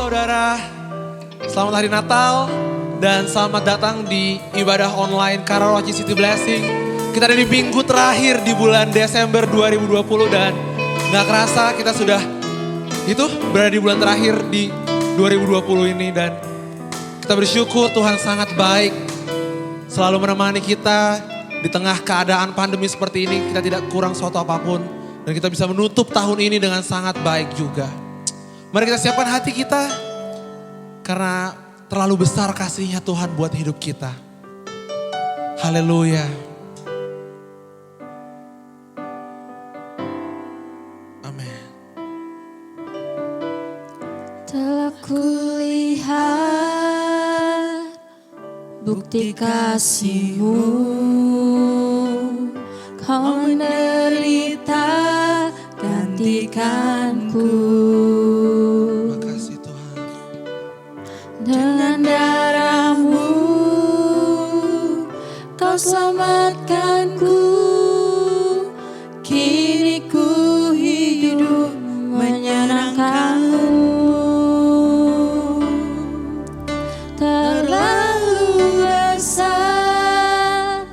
saudara, selamat hari Natal dan selamat datang di ibadah online Karawaci City Blessing. Kita ada di minggu terakhir di bulan Desember 2020 dan gak kerasa kita sudah berada di bulan terakhir di 2020 ini. Dan kita bersyukur Tuhan sangat baik, selalu menemani kita di tengah keadaan pandemi seperti ini. Kita tidak kurang suatu apapun dan kita bisa menutup tahun ini dengan sangat baik juga. Mari kita siapkan hati kita, karena terlalu besar kasihnya Tuhan buat hidup kita. Haleluya. Amin. Telah kulihat bukti kasih-Mu, Kau menderita gantikanku. Makasih Tuhan. Dengan darah-Mu Kau selamatkanku. Kini ku hidup menyenangkan-Mu. Terlalu besar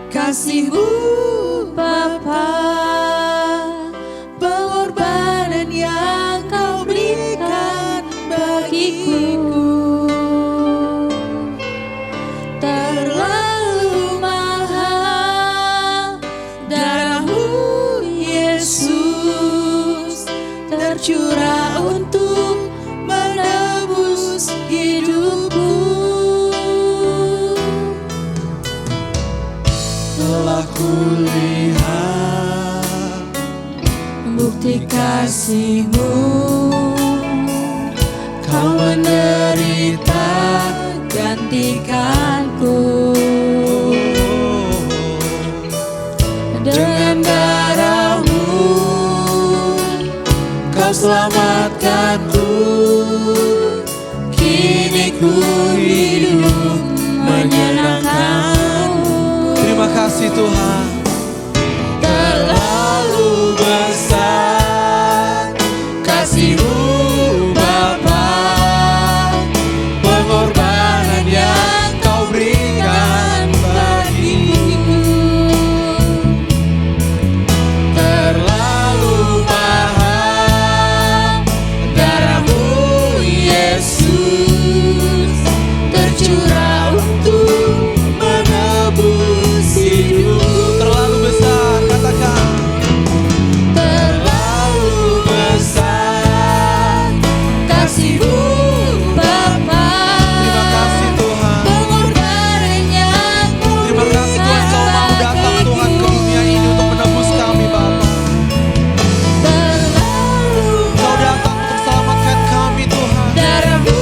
kasih-Mu Bapa, pengorbanan yang Kau berikan bagiku. Terlalu mahal darah-Mu Yesus, tercurah untuk menebus hidupku. Telah kulihat bukti kasih-Mu, Kau menderita gantikanku. Dengan darah-Mu Kau selamatkanku. Kini ku hidup menyenangkan-Mu. Terima kasih Tuhan. Terlalu besar kasih-Mu Bapa, pengorbanan yang Kau berikan bagiku. Terlalu mahal darah-Mu Yesus, tercurah untuk menebus hidup. Terlalu besar, katakan. Terlalu besar kasih-Mu Bapa, Terima kasih Tuhan. pengorbanan yang Kau Terima kasih Tuhan, Kau mau datang Tuhan ke dunia ini untuk menebus kami Bapa. Kau datang untuk selamatkan kami Tuhan, darah-Mu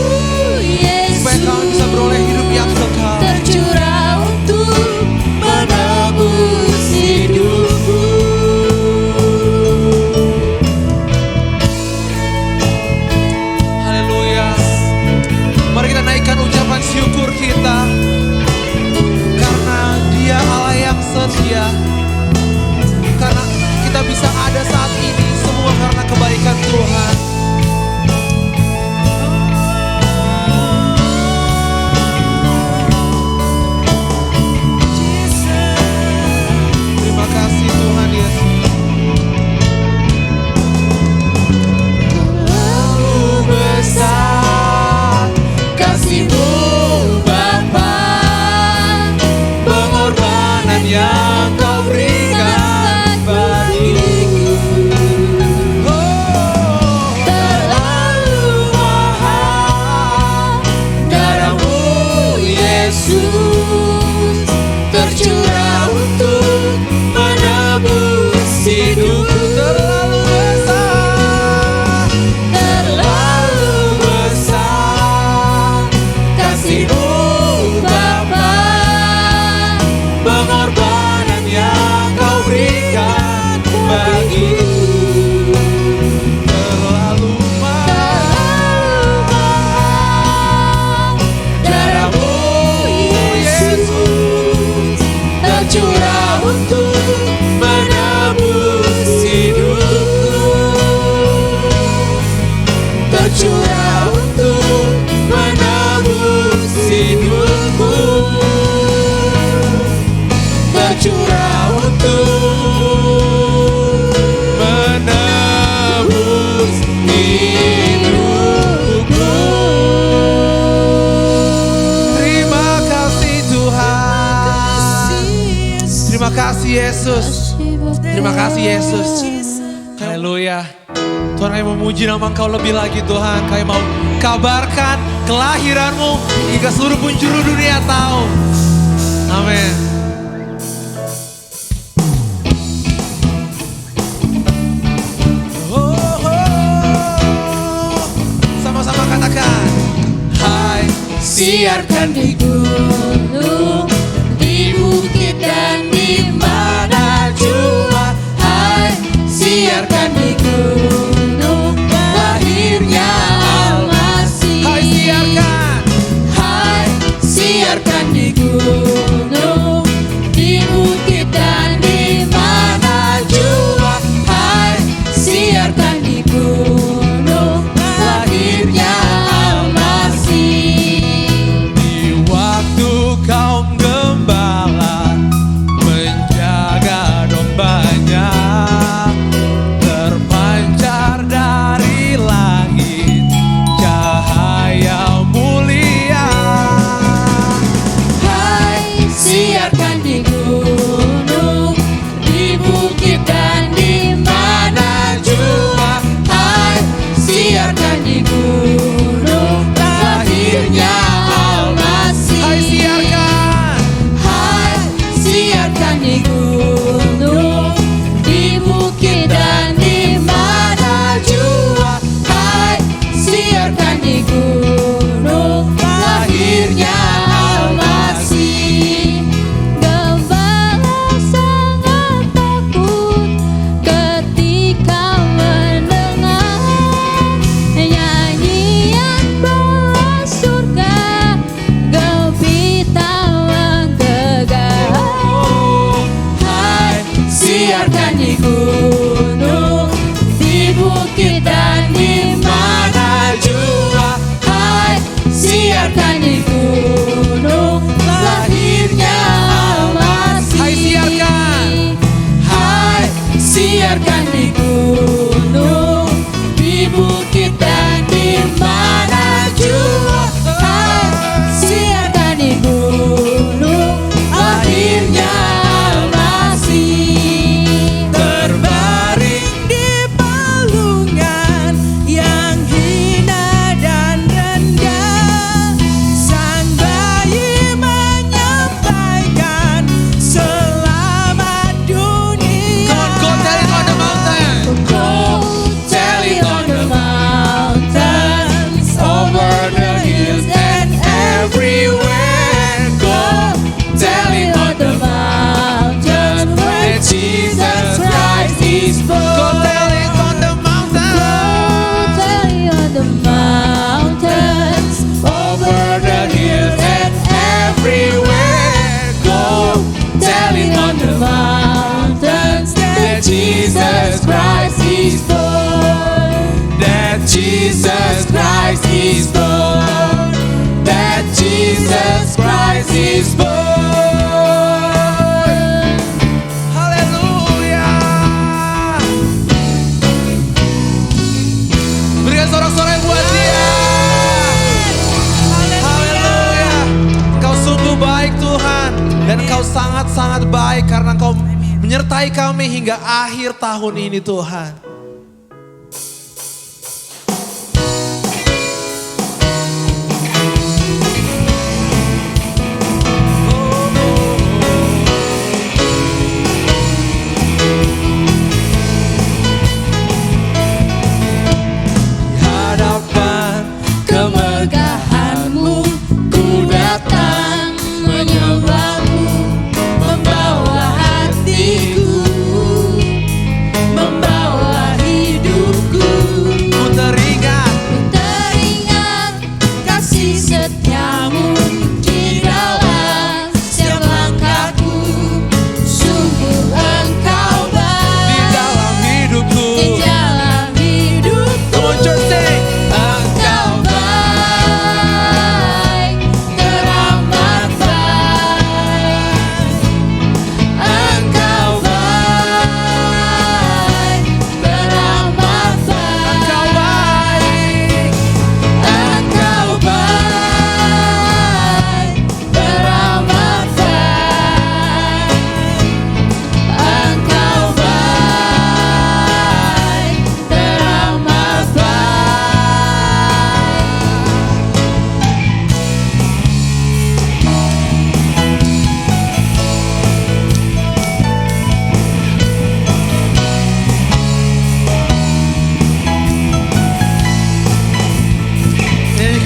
supaya kami bisa beroleh hidup yang kekal. tercurah untuk menebus hidupku. Haleluya. Mari kita naikkan ucapan syukur kita, karena Dia Allah yang setia. Karena kita bisa ada saat ini semua karena kebaikan Tuhan. Terima kasih Tuhan Yesus. Terlalu besar kasih-Mu Bapa, pengorbanan yang Kau berikan bagiku. Terlalu mahal darah-Mu Yesus, tercurah untuk menebus hidupku. Terlalu besar kasih-Mu Bapa, pengorbanan yang Kau berikan bagiku. Terlalu mahal darah-Mu kasih Yesus. Terima kasih Yesus. Haleluya. Tuhan, kami memuji nama Engkau lebih lagi Tuhan. Kami mau kabarkan kelahiran-Mu hingga seluruh penjuru dunia tahu. Amin. Sama-sama katakan. Hai, Siarkan di gunung, di bukit dan di mana jua. Hai, siarkan di gunung, lahirnya Al-Masih. hai siarkan. Hai, siarkan di gunung, di bukit dan di mana jua. Hai, siarkan di gunung, lahirnya Al-Masih. Di waktu kaum gembala menjaga dombanya, terpancar dari langit cahaya mulia. Hai, siarkan di gunung, di bukit dan di mana jua. Hai, siarkan di gunung, lahirnya Al-Masih. Hai siarkan. Hai, siarkan di gunung, di bukit dan di mana jua. Hai, siarkan di gunung, lahirnya Al-Masih. Gembala sangat takut ketika mendengar nyanyian bala surga, gembira menggegah. Hai, siarkan di gunung, di bukit dan di mana jua. Hai, siarkan di gunung, lahirnya Al-Masih. Hai siarkan. Hai, siarkan di gunung, di bukit dan di mana jua. Hai, siarkan di gunung, lahirnya Al-Masih. Terbaring di palungan yang hina dan rendah, sang bayi menyampaikan selamat dunia. Come on, go tell it on the mountain. Go tell it on the mountains, over the hills and everywhere. Go tell it on the mountains where Jesus Christ is born. Go tell it on the mountain. Tell it on the mountains, over the hills and everywhere. Go tell it on the mountains that Jesus Christ is born. That Jesus Christ is born. That Jesus Christ is born. Haleluya. Berikan sorak-sorai buat dia. Haleluya. Engkau sungguh baik Tuhan. Dan Engkau sangat-sangat baik karena Engkau menyertai kami hingga akhir tahun ini Tuhan. Di hadapan Kemegahanmu ku datang menyembahmu, membawa hatiku, membawa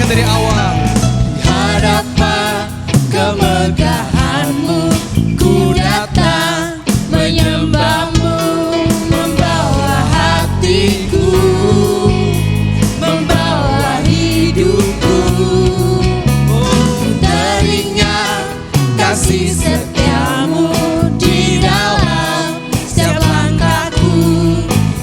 dari awal. Di hadapan kemegahan-Mu ku datang menyembah-Mu, membawa hatiku, membawa hidupku. Teringat kasih setia-Mu di dalam setiap langkahku.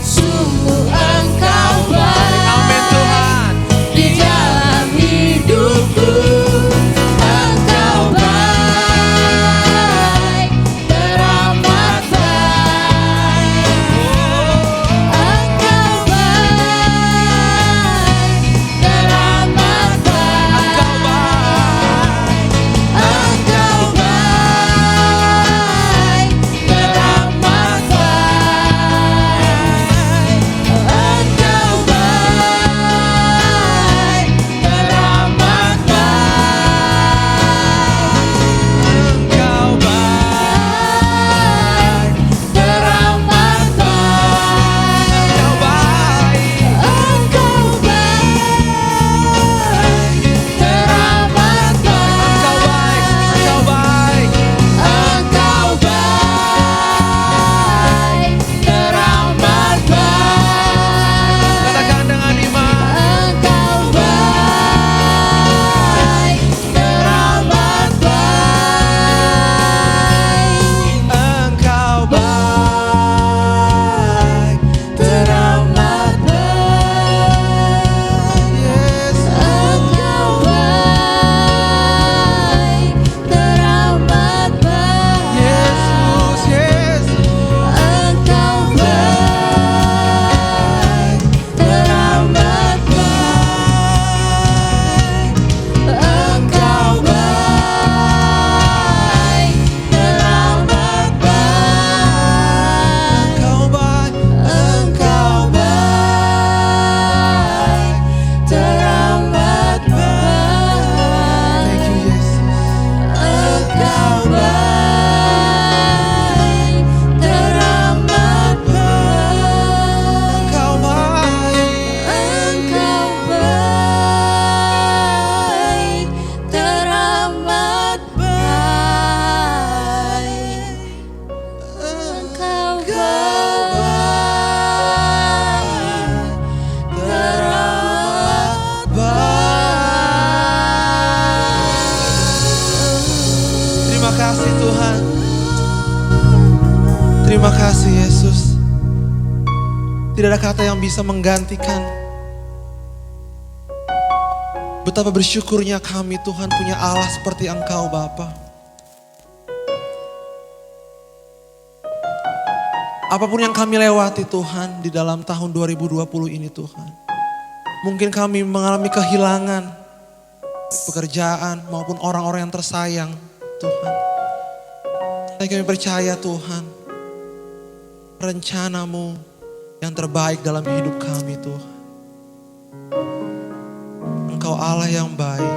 Sungguh Engkau baik. Amin Tuhan. Di dalam hidupku Engkau baik, teramat baik. Engkau baik, teramat baik. Engkau baik. Engkau baik, teramat baik. Engkau baik, teramat baik. Engkau baik. Teramat baik. Engkau baik. Engkau baik, teramat baik. Engkau baik. Engkau baik. Engkau baik, teramat baik. Katakan dengan iman. Engkau baik, teramat baik. Engkau baik. Teramat baik. Yesus. Engkau baik, teramat baik. Yesus. Yesus. Engkau baik, teramat baik. Engkau baik, teramat baik. Engkau baik. Engkau baik, teramat baik. Thank you Yesus. Engkau baik, teramat baik. Engkau baik. Engkau baik, teramat baik. Engkau baik, teramat baik. Terima kasih Tuhan. Terima kasih Yesus. Tidak ada kata yang bisa menggantikan betapa bersyukurnya kami Tuhan punya Allah seperti Engkau Bapa. Apapun yang kami lewati Tuhan di dalam tahun 2020 ini Tuhan. Mungkin kami mengalami kehilangan pekerjaan maupun orang-orang yang tersayang Tuhan. Tapi kami percaya Tuhan, rencana-Mu yang terbaik dalam hidup kami Tuhan. Engkau Allah yang baik.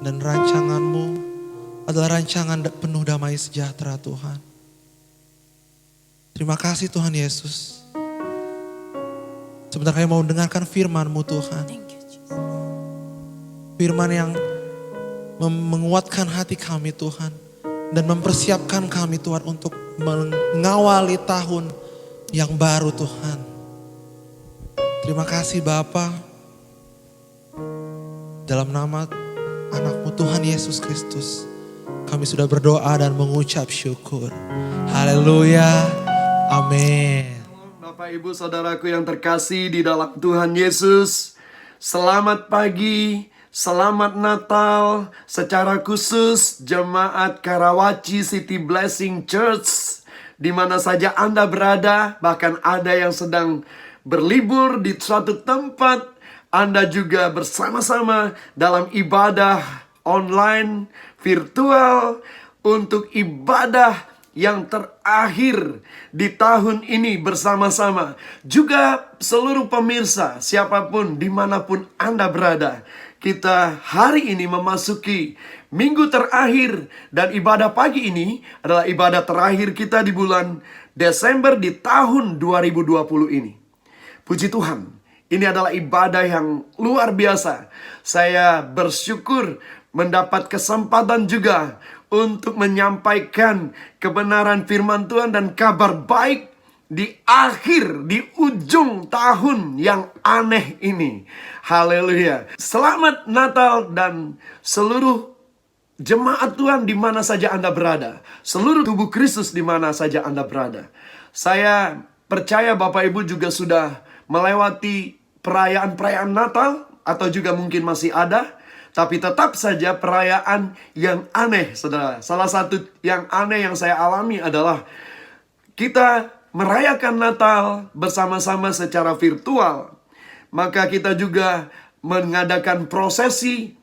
Dan rancangan-Mu adalah rancangan penuh damai sejahtera Tuhan. Terima kasih Tuhan Yesus. Sebentar kami mau dengarkan firman-Mu Tuhan. Firman yang menguatkan hati kami Tuhan. Dan mempersiapkan kami Tuhan untuk mengawali tahun yang baru Tuhan. Terima kasih Bapa. Dalam nama anak-Mu Tuhan Yesus Kristus. Kami sudah berdoa dan mengucap syukur. Haleluya. Amin. Bapak Ibu Saudaraku yang terkasih di dalam Tuhan Yesus, selamat pagi, selamat Natal secara khusus Jemaat Karawaci City Blessing Church. Di mana saja Anda berada, bahkan ada yang sedang berlibur di suatu tempat, Anda juga bersama-sama dalam ibadah online, virtual, untuk ibadah yang terakhir di tahun ini bersama-sama. Juga seluruh pemirsa, siapapun, dimanapun Anda berada. Kita hari ini memasuki minggu terakhir. Dan ibadah pagi ini adalah ibadah terakhir kita di bulan Desember di tahun 2020 ini. Puji Tuhan, Ini adalah ibadah yang luar biasa. Saya bersyukur mendapat kesempatan juga untuk menyampaikan kebenaran firman Tuhan dan kabar baik di ujung tahun yang aneh ini. Haleluya. Selamat Natal dan seluruh jemaat Tuhan di mana saja Anda berada. Seluruh tubuh Kristus di mana saja Anda berada. Saya percaya Bapak Ibu juga sudah melewati perayaan-perayaan Natal, atau juga mungkin masih ada, tapi tetap saja perayaan yang aneh, saudara. Salah satu yang aneh yang saya alami adalah kita merayakan Natal bersama-sama secara virtual. Maka kita juga mengadakan prosesi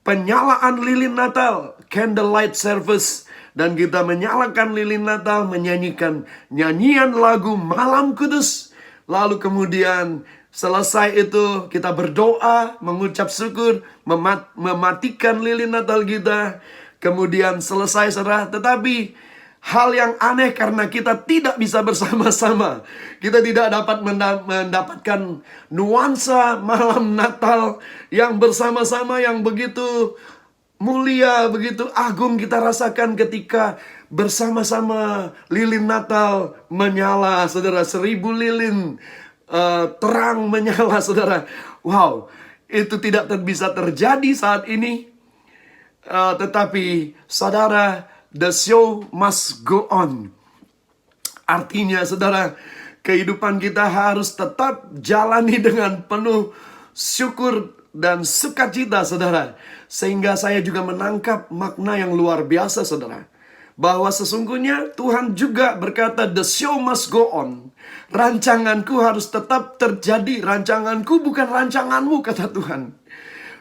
penyalaan lilin Natal, candlelight service. Dan kita menyalakan lilin Natal, menyanyikan nyanyian lagu Malam Kudus. Lalu kemudian selesai itu kita berdoa, mengucap syukur, mematikan lilin Natal kita. Kemudian selesai, saudara. Tetapi hal yang aneh karena kita tidak bisa bersama-sama. Kita tidak dapat mendapatkan nuansa malam Natal yang bersama-sama, yang begitu mulia, begitu agung kita rasakan ketika bersama-sama lilin Natal menyala, saudara. 1000 lilin terang menyala, saudara. Wow, itu tidak bisa terjadi saat ini. Tetapi saudara, the show must go on. Artinya, saudara, kehidupan kita harus tetap jalani dengan penuh syukur dan sukacita, saudara. Sehingga saya juga menangkap makna yang luar biasa, saudara. Bahwa sesungguhnya Tuhan juga berkata, the show must go on. Rancanganku harus tetap terjadi. Rancanganku bukan rancanganmu, kata Tuhan.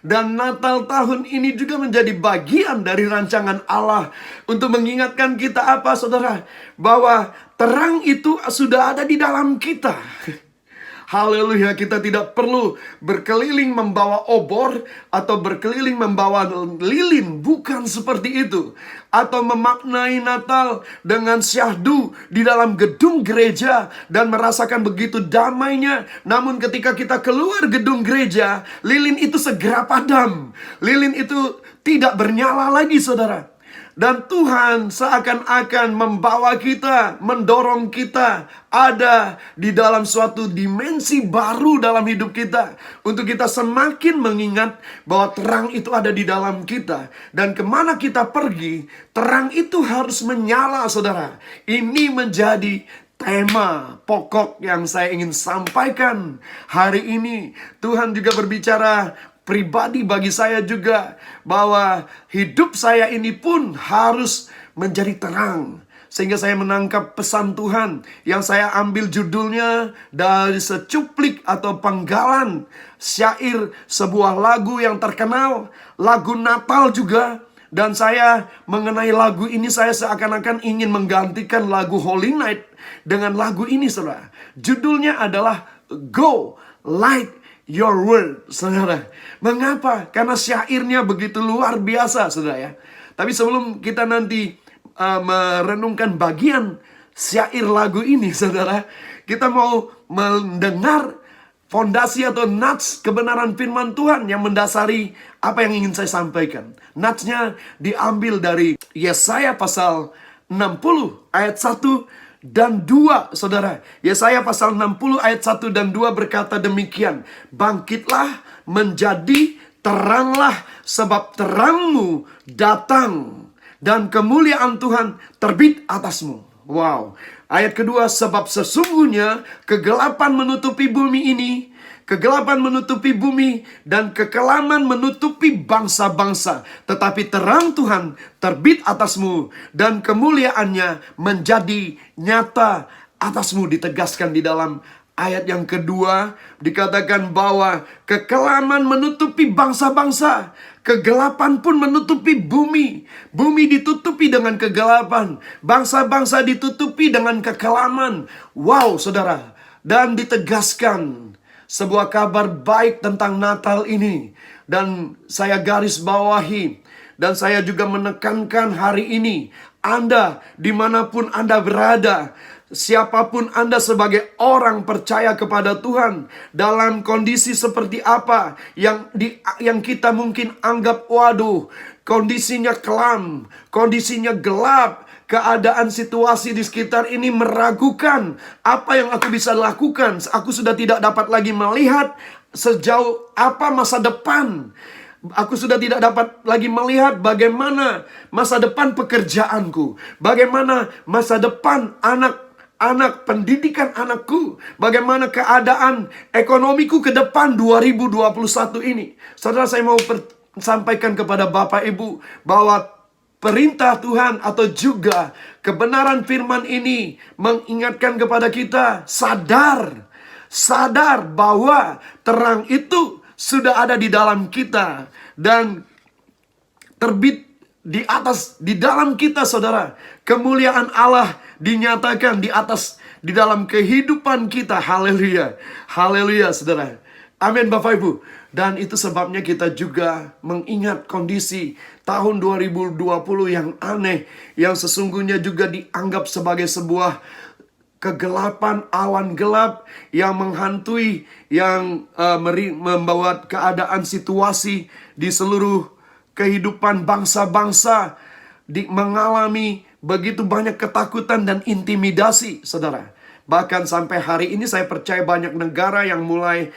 Dan Natal tahun ini juga menjadi bagian dari rancangan Allah untuk mengingatkan kita apa, saudara? Bahwa terang itu sudah ada di dalam kita. Haleluya, kita tidak perlu berkeliling membawa obor atau berkeliling membawa lilin. Bukan seperti itu. Atau memaknai Natal dengan syahdu di dalam gedung gereja dan merasakan begitu damainya. Namun ketika kita keluar gedung gereja, lilin itu segera padam. Lilin itu tidak bernyala lagi, saudara. Dan Tuhan seakan-akan membawa kita, mendorong kita ada di dalam suatu dimensi baru dalam hidup kita. Untuk kita semakin mengingat bahwa terang itu ada di dalam kita. Dan kemana kita pergi, terang itu harus menyala, saudara. Ini menjadi tema pokok yang saya ingin sampaikan hari ini. Tuhan juga berbicara pribadi bagi saya juga, bahwa hidup saya ini pun harus menjadi terang. Sehingga saya menangkap pesan Tuhan yang saya ambil judulnya dari secuplik atau penggalan syair sebuah lagu yang terkenal, lagu Natal juga. Dan saya mengenai lagu ini, saya seakan-akan ingin menggantikan lagu Holy Night dengan lagu ini, saudara. Judulnya adalah Go Light Your Word, saudara. Mengapa? Karena syairnya begitu luar biasa, saudara ya. Tapi sebelum kita nanti merenungkan bagian syair lagu ini, saudara, kita mau mendengar fondasi atau nats kebenaran firman Tuhan yang mendasari apa yang ingin saya sampaikan. Natsnya diambil dari Yesaya pasal 60 ayat 1 dan 2, saudara. Yesaya pasal 60 ayat 1 dan 2 berkata demikian. Bangkitlah, menjadi teranglah, sebab terangmu datang dan kemuliaan Tuhan terbit atasmu. Wow. Ayat kedua, sebab sesungguhnya kegelapan menutupi bumi ini, kegelapan menutupi bumi dan kekelaman menutupi bangsa-bangsa. Tetapi terang Tuhan terbit atasmu dan kemuliaannya menjadi nyata atasmu. Ditegaskan di dalam ayat yang kedua, dikatakan bahwa kekelaman menutupi bangsa-bangsa, kegelapan pun menutupi bumi. Bumi ditutupi dengan kegelapan, bangsa-bangsa ditutupi dengan kekelaman. Wow, saudara. Dan ditegaskan sebuah kabar baik tentang Natal ini. Dan saya garis bawahi, dan saya juga menekankan hari ini, Anda dimanapun Anda berada, siapapun Anda sebagai orang percaya kepada Tuhan, dalam kondisi seperti apa yang kita mungkin anggap, waduh, kondisinya kelam, kondisinya gelap, keadaan situasi di sekitar ini meragukan apa yang aku bisa lakukan. Aku sudah tidak dapat lagi melihat sejauh apa masa depan. Aku sudah tidak dapat lagi melihat bagaimana masa depan pekerjaanku, bagaimana masa depan anak pendidikan anakku, bagaimana keadaan ekonomiku ke depan 2021 ini. Saudara, saya mau sampaikan kepada Bapak Ibu bahwa perintah Tuhan atau juga kebenaran firman ini mengingatkan kepada kita, sadar bahwa terang itu sudah ada di dalam kita dan terbit di dalam kita, saudara. Kemuliaan Allah dinyatakan di dalam kehidupan kita. Haleluya. Haleluya, saudara. Amin, Bapak Ibu. Dan itu sebabnya kita juga mengingat kondisi tahun 2020 yang aneh, yang sesungguhnya juga dianggap sebagai sebuah kegelapan, awan gelap yang menghantui, yang membawa keadaan situasi di seluruh kehidupan bangsa-bangsa mengalami begitu banyak ketakutan dan intimidasi, saudara. Bahkan sampai hari ini saya percaya banyak negara yang mulai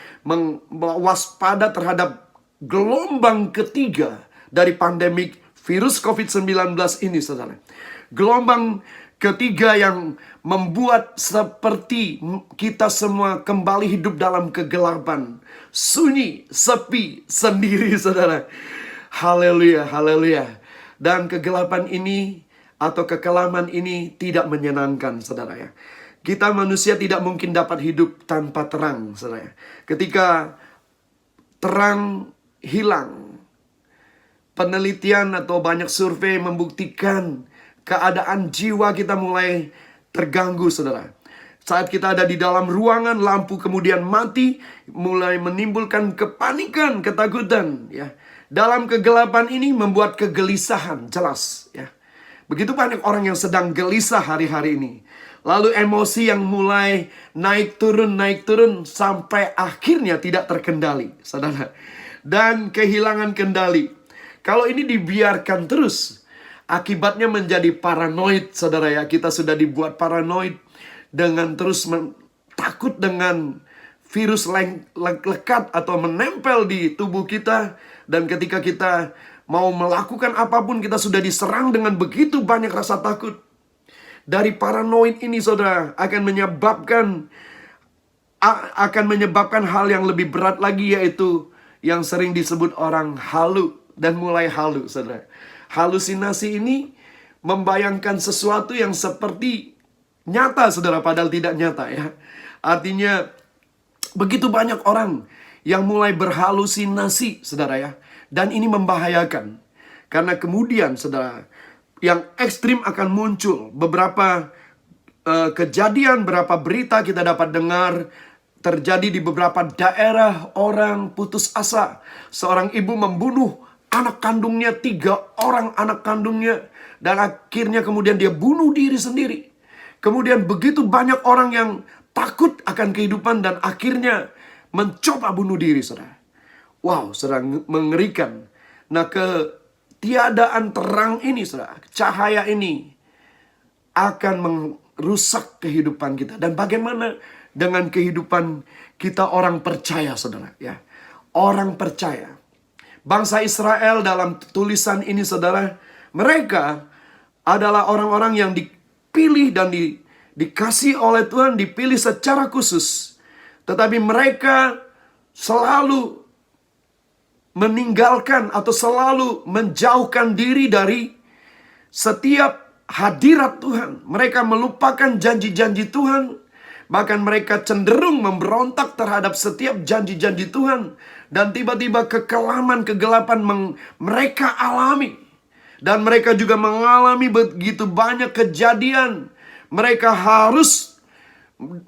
waspada terhadap gelombang ketiga dari pandemik virus COVID-19 ini, saudara. Gelombang ketiga yang membuat seperti kita semua kembali hidup dalam kegelapan, sunyi, sepi, sendiri, saudara. Haleluya, haleluya. Dan kegelapan ini atau kekelaman ini tidak menyenangkan, saudara ya. Kita manusia tidak mungkin dapat hidup tanpa terang, saudara. Ketika terang hilang, penelitian atau banyak survei membuktikan keadaan jiwa kita mulai terganggu, saudara. Saat kita ada di dalam ruangan, lampu kemudian mati, mulai menimbulkan kepanikan, ketakutan, ya. Dalam kegelapan ini membuat kegelisahan, jelas, ya. Begitu banyak orang yang sedang gelisah hari-hari ini. Lalu emosi yang mulai naik turun sampai akhirnya tidak terkendali, saudara. Dan kehilangan kendali. Kalau ini dibiarkan terus, akibatnya menjadi paranoid, saudara ya. Kita sudah dibuat paranoid dengan terus takut dengan virus lekat atau menempel di tubuh kita. Dan ketika kita mau melakukan apapun, kita sudah diserang dengan begitu banyak rasa takut. Dari paranoid ini, saudara, akan menyebabkan hal yang lebih berat lagi, yaitu yang sering disebut orang halu dan mulai halu, saudara. Halusinasi ini membayangkan sesuatu yang seperti nyata, saudara, padahal tidak nyata, ya. Artinya begitu banyak orang yang mulai berhalusinasi, saudara ya. Dan ini membahayakan. Karena kemudian, saudara, yang ekstrim akan muncul. Beberapa kejadian, beberapa berita kita dapat dengar terjadi di beberapa daerah, orang putus asa. Seorang ibu membunuh anak kandungnya, 3 orang anak kandungnya. Dan akhirnya kemudian dia bunuh diri sendiri. Kemudian begitu banyak orang yang takut akan kehidupan dan akhirnya mencoba bunuh diri, saudara. Wow, saudara, mengerikan. Nah, ketiadaan terang ini, saudara, cahaya ini akan merusak kehidupan kita. Dan bagaimana dengan kehidupan kita orang percaya, saudara, ya. Orang percaya. Bangsa Israel dalam tulisan ini, saudara, mereka adalah orang-orang yang dipilih dan dikasih oleh Tuhan, dipilih secara khusus. Tetapi mereka selalu meninggalkan atau selalu menjauhkan diri dari setiap hadirat Tuhan. Mereka melupakan janji-janji Tuhan. Bahkan mereka cenderung memberontak terhadap setiap janji-janji Tuhan. Dan tiba-tiba kegelapan mereka alami. Dan mereka juga mengalami begitu banyak kejadian. Mereka harus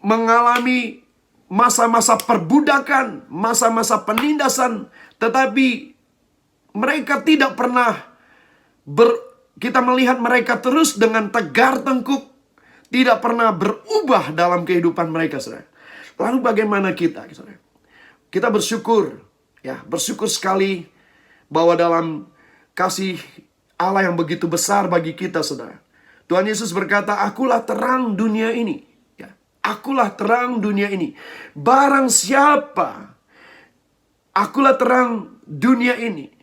mengalami masa-masa perbudakan, masa-masa penindasan. Tetapi mereka tidak pernah kita melihat mereka terus dengan tegar tengkuk, tidak pernah berubah dalam kehidupan mereka, saudara. Lalu bagaimana kita, saudara? Kita bersyukur, ya, bersyukur sekali bahwa dalam kasih Allah yang begitu besar bagi kita, saudara. Tuhan Yesus berkata, "Akulah terang dunia ini." Ya, akulah terang dunia ini. Barang siapa, akulah terang dunia ini.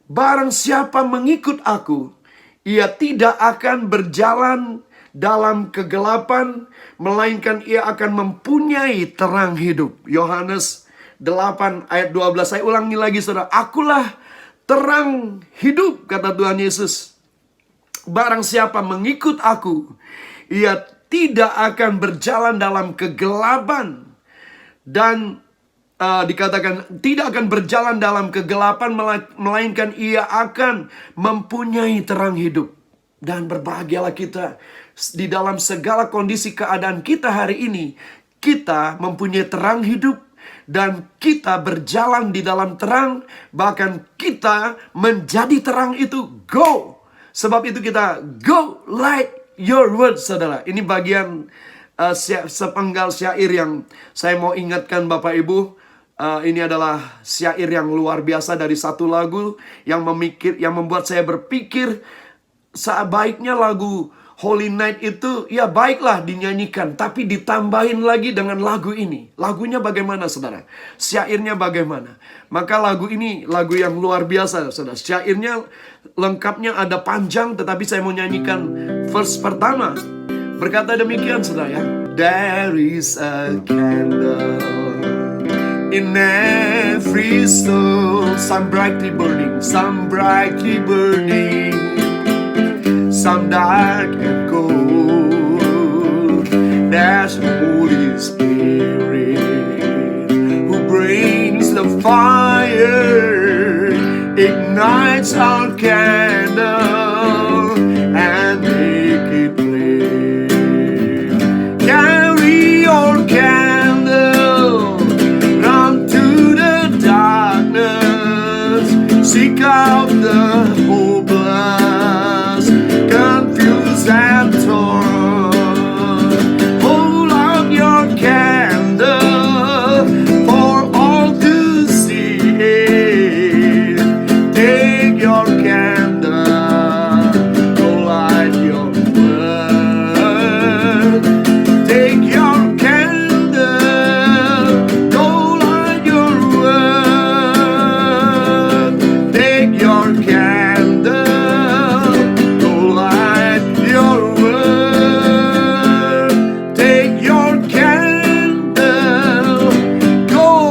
Barang siapa mengikut aku, ia tidak akan berjalan dalam kegelapan, melainkan ia akan mempunyai terang hidup. Yohanes 8 ayat 12. Saya ulangi lagi, saudara. Akulah terang hidup, kata Tuhan Yesus. Barang siapa mengikut aku, ia tidak akan berjalan dalam kegelapan. Dan dikatakan tidak akan berjalan dalam kegelapan, melainkan ia akan mempunyai terang hidup. Dan berbahagialah kita di dalam segala kondisi keadaan kita hari ini. Kita mempunyai terang hidup dan kita berjalan di dalam terang. Bahkan kita menjadi terang itu. Go! Sebab itu kita go like your word, saudara. Ini bagian sepenggal syair yang saya mau ingatkan Bapak Ibu. Ini adalah syair yang luar biasa dari satu lagu yang membuat saya berpikir, sebaiknya lagu Holy Night itu ya baiklah dinyanyikan, tapi ditambahin lagi dengan lagu ini. Lagunya bagaimana, saudara? Syairnya bagaimana? Maka lagu ini lagu yang luar biasa, saudara. Syairnya lengkapnya ada panjang, tetapi saya mau nyanyikan verse pertama. Berkata demikian, saudara, ya. There is a candle in every soul, some brightly burning, some brightly burning, some dark and cold. There's the Holy Spirit who brings the fire, ignites our candle and make it flame. Carry your candle, run to the darkness, seek out the hopeless, confused and torn. Hold out your candle for all to see. Take your candle, go light your word. Take your candle, go light your word. Take your candle, go light your word. Take your candle, go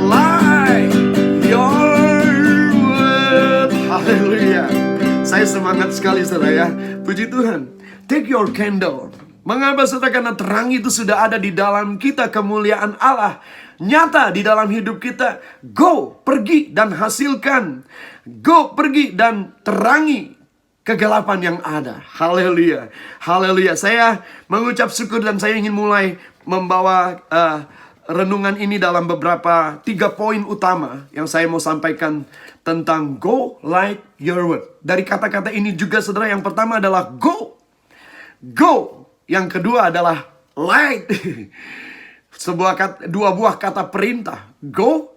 light your word. Haleluya. Saya semangat sekali, saudara, ya. Puji Tuhan. Take your candle. Mengapa, saudara? Karena terang itu sudah ada di dalam kita. Kemuliaan Allah nyata di dalam hidup kita. Go, pergi dan hasilkan. Go, pergi dan terangi kegelapan yang ada. Haleluya. Haleluya. Saya mengucap syukur dan saya ingin mulai membawa renungan ini dalam beberapa 3 poin utama yang saya mau sampaikan tentang go like your word. Dari kata-kata ini juga, saudara, yang pertama adalah go. Go. Yang kedua adalah light. Dua buah kata perintah. Go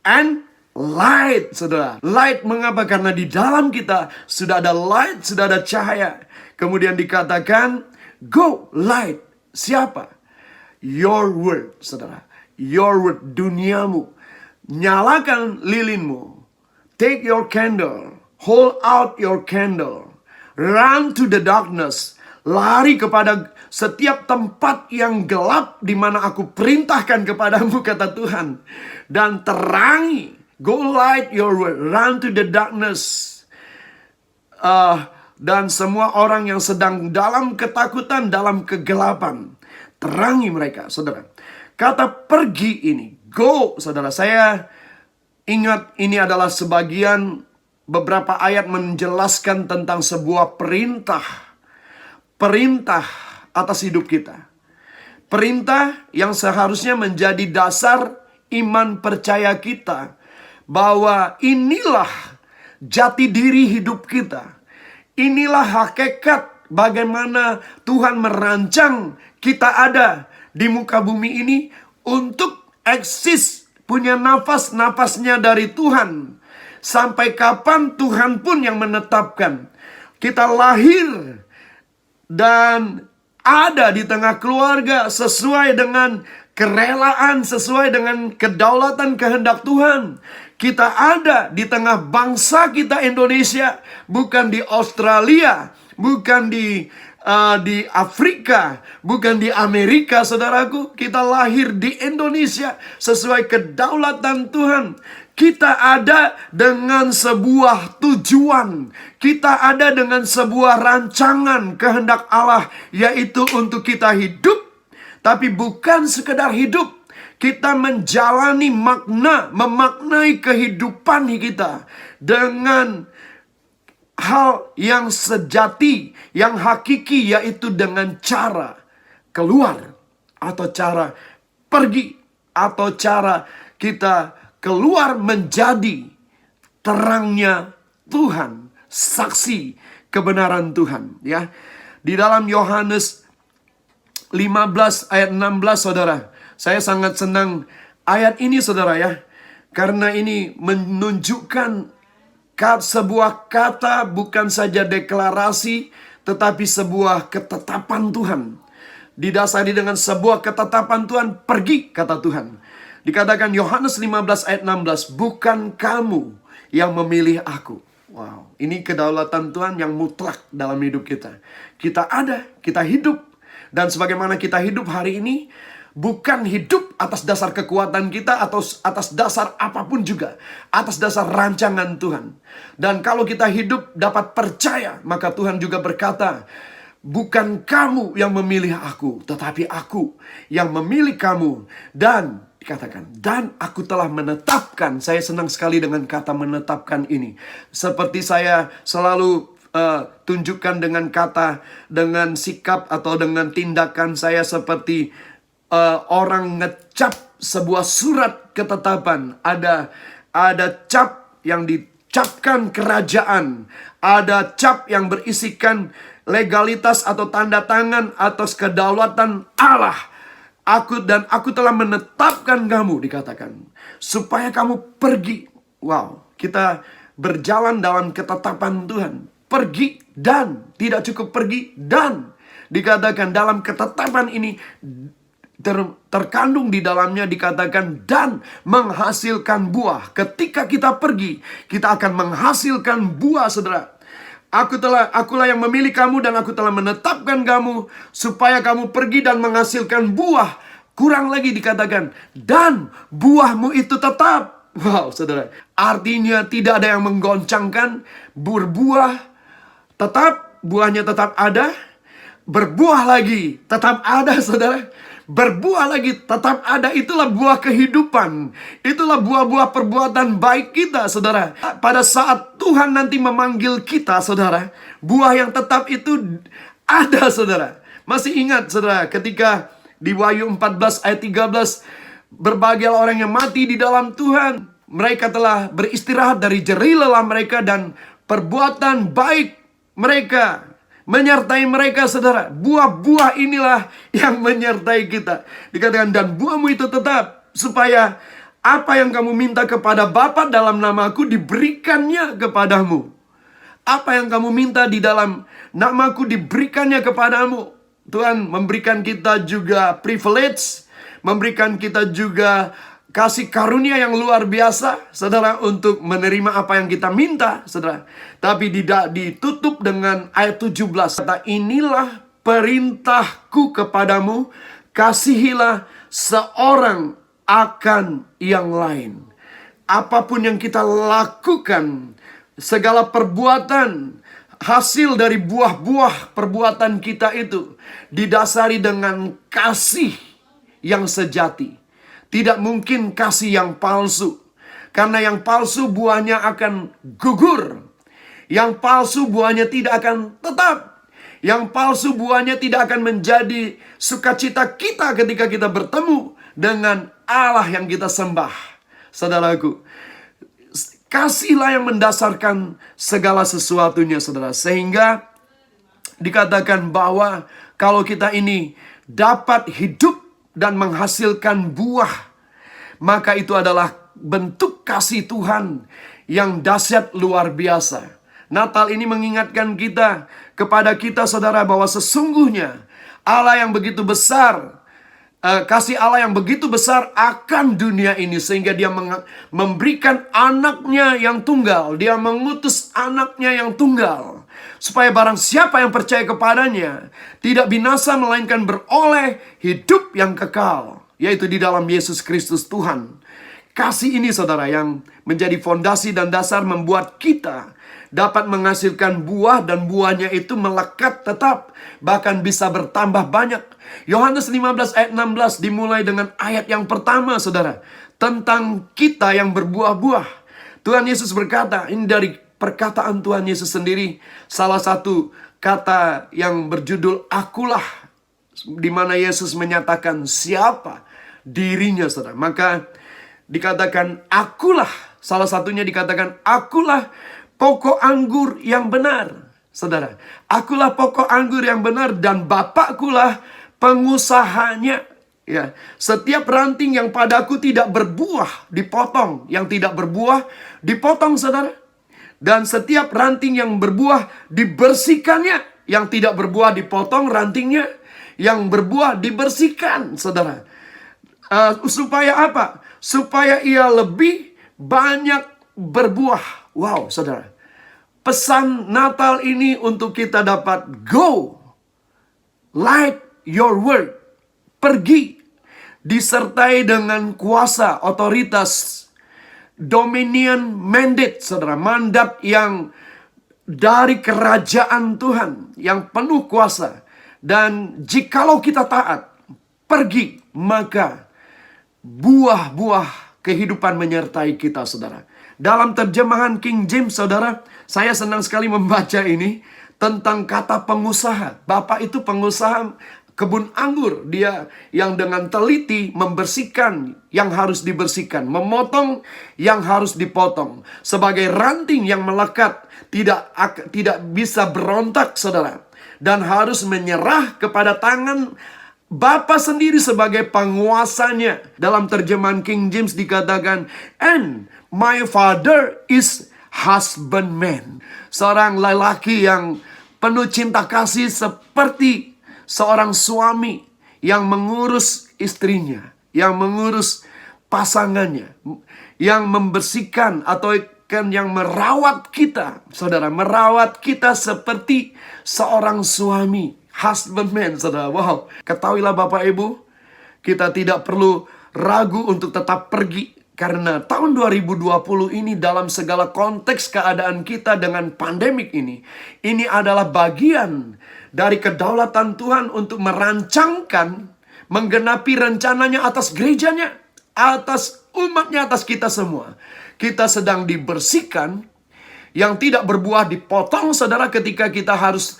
and light, saudara. Light mengapa? Karena di dalam kita sudah ada light, sudah ada cahaya. Kemudian dikatakan go light. Siapa? Your word, saudara. Your word, duniamu. Nyalakan lilinmu. Take your candle. Hold out your candle. Run to the darkness. Lari kepada setiap tempat yang gelap di mana aku perintahkan kepadamu, kata Tuhan. Dan terangi. Go light your word. Run to the darkness. Dan semua orang yang sedang dalam ketakutan, dalam kegelapan, terangi mereka, saudara. Kata pergi ini, go, saudara. Saya ingat ini adalah sebagian beberapa ayat menjelaskan tentang sebuah perintah. Perintah atas hidup kita. Perintah yang seharusnya menjadi dasar iman percaya kita. Bahwa inilah jati diri hidup kita. Inilah hakikat bagaimana Tuhan merancang kita ada di muka bumi ini untuk eksis, punya nafas-nafasnya dari Tuhan. Sampai kapan Tuhan pun yang menetapkan. Kita lahir dan ada di tengah keluarga sesuai dengan kerelaan, sesuai dengan kedaulatan kehendak Tuhan. Kita ada di tengah bangsa kita Indonesia, bukan di Australia, bukan di Afrika, bukan di Amerika, saudaraku. Kita lahir di Indonesia sesuai kedaulatan Tuhan. Kita ada dengan sebuah tujuan. Kita ada dengan sebuah rancangan kehendak Allah, yaitu untuk kita hidup. Tapi bukan sekedar hidup. Kita menjalani makna, memaknai kehidupan kita dengan hal yang sejati, yang hakiki, yaitu dengan cara keluar, atau cara pergi, atau cara kita keluar menjadi terangnya Tuhan, saksi kebenaran Tuhan. Ya, di dalam Yohanes 15 ayat 16, saudara, saya sangat senang ayat ini, saudara, ya, karena ini menunjukkan sebuah kata, bukan saja deklarasi, tetapi sebuah ketetapan Tuhan. Didasari dengan sebuah ketetapan Tuhan, pergi, kata Tuhan. Dikatakan Yohanes 15 ayat 16, bukan kamu yang memilih aku. Wow, ini kedaulatan Tuhan yang mutlak dalam hidup kita. Kita ada, kita hidup. Dan sebagaimana kita hidup hari ini, bukan hidup atas dasar kekuatan kita atau atas dasar apapun juga. Atas dasar rancangan Tuhan. Dan kalau kita hidup dapat percaya, maka Tuhan juga berkata, bukan kamu yang memilih aku, tetapi aku yang memilih kamu. Dan dikatakan, dan aku telah menetapkan. Saya senang sekali dengan kata menetapkan ini. Seperti saya selalu tunjukkan dengan kata, dengan sikap atau dengan tindakan saya seperti orang ngecap sebuah surat ketetapan. Ada cap yang dicapkan kerajaan. Ada cap yang berisikan legalitas atau tanda tangan atas kedaulatan Allah. Aku telah menetapkan kamu, dikatakan, supaya kamu pergi. Wow, kita berjalan dalam ketetapan Tuhan. Pergi dan, tidak cukup pergi dan. Dikatakan dalam ketetapan ini terkandung di dalamnya, dikatakan dan menghasilkan buah. Ketika kita pergi, kita akan menghasilkan buah, saudara. Akulah yang memilih kamu dan aku telah menetapkan kamu supaya kamu pergi dan menghasilkan buah. Kurang lagi dikatakan, dan buahmu itu tetap. Wow, saudara. Artinya tidak ada yang menggoncangkan. Berbuah tetap, buahnya tetap ada. Berbuah lagi, tetap ada, saudara. Berbuah lagi, tetap ada. Itulah buah kehidupan. Itulah buah-buah perbuatan baik kita, saudara. Pada saat Tuhan nanti memanggil kita, saudara, buah yang tetap itu ada, saudara. Masih ingat, saudara, ketika di Wahyu 14 ayat 13, berbagai orang yang mati di dalam Tuhan, mereka telah beristirahat dari jerih lelah mereka, dan perbuatan baik mereka menyertai mereka, saudara. Buah-buah inilah yang menyertai kita. Dikatakan, dan buahmu itu tetap, supaya apa yang kamu minta kepada Bapa dalam namaku diberikannya kepadamu. Apa yang kamu minta di dalam namaku diberikannya kepadamu. Tuhan memberikan kita juga privilege, memberikan kita juga kasih karunia yang luar biasa, saudara, untuk menerima apa yang kita minta, saudara. Tapi tidak ditutup dengan ayat 17. Kata, inilah perintahku kepadamu, kasihilah seorang akan yang lain. Apapun yang kita lakukan, segala perbuatan, hasil dari buah-buah perbuatan kita itu didasari dengan kasih yang sejati. Tidak mungkin kasih yang palsu. Karena yang palsu buahnya akan gugur. Yang palsu buahnya tidak akan tetap. Yang palsu buahnya tidak akan menjadi sukacita kita ketika kita bertemu dengan Allah yang kita sembah. Saudaraku, kasihlah yang mendasarkan segala sesuatunya, saudara. Sehingga dikatakan bahwa kalau kita ini dapat hidup dan menghasilkan buah, maka itu adalah bentuk kasih Tuhan yang dahsyat luar biasa. Natal ini mengingatkan kita, kepada kita saudara, bahwa sesungguhnya Allah yang begitu besar, kasih Allah yang begitu besar akan dunia ini, sehingga dia memberikan anaknya yang tunggal. Dia mengutus anaknya yang tunggal, supaya barang siapa yang percaya kepadanya tidak binasa, melainkan beroleh hidup yang kekal, yaitu di dalam Yesus Kristus Tuhan. Kasih ini saudara yang menjadi fondasi dan dasar membuat kita dapat menghasilkan buah, dan buahnya itu melekat tetap, bahkan bisa bertambah banyak. Yohanes 15 ayat 16 dimulai dengan ayat yang pertama saudara, tentang kita yang berbuah-buah. Tuhan Yesus berkata, ini dari perkataan Tuhan Yesus sendiri, salah satu kata yang berjudul akulah, di mana Yesus menyatakan siapa dirinya saudara. Maka dikatakan akulah, salah satunya dikatakan akulah pokok anggur yang benar. Saudara, akulah pokok anggur yang benar, dan Bapakkulah pengusahanya. Ya, setiap ranting yang padaku tidak berbuah dipotong, yang tidak berbuah dipotong saudara. Dan setiap ranting yang berbuah dibersihkannya, yang tidak berbuah dipotong rantingnya, yang berbuah dibersihkan saudara. Supaya apa? Supaya ia lebih banyak berbuah. Wow, saudara. Pesan Natal ini untuk kita dapat go, light your word. Pergi, disertai dengan kuasa, otoritas, dominion mandate, saudara. Mandat yang dari kerajaan Tuhan, yang penuh kuasa. Dan jikalau kita taat, pergi, maka buah-buah kehidupan menyertai kita, saudara. Dalam terjemahan King James, saudara, saya senang sekali membaca ini tentang kata pengusaha. Bapak itu pengusaha kebun anggur. Dia yang dengan teliti membersihkan yang harus dibersihkan, memotong yang harus dipotong. Sebagai ranting yang melekat, tidak bisa berontak, saudara. Dan harus menyerah kepada tangan Bapa sendiri sebagai penguasanya. Dalam terjemahan King James dikatakan, and my father is husbandman. Seorang lelaki yang penuh cinta kasih seperti seorang suami yang mengurus istrinya, yang mengurus pasangannya, yang membersihkan atau yang merawat kita, saudara, merawat kita seperti seorang suami. Husbandman, saudara. Wow, ketahuilah Bapak Ibu, kita tidak perlu ragu untuk tetap pergi. Karena tahun 2020 ini dalam segala konteks keadaan kita dengan pandemik ini adalah bagian dari kedaulatan Tuhan untuk merancangkan, menggenapi rencananya atas gerejanya, atas umatnya, atas kita semua. Kita sedang dibersihkan, yang tidak berbuah dipotong, saudara, ketika kita harus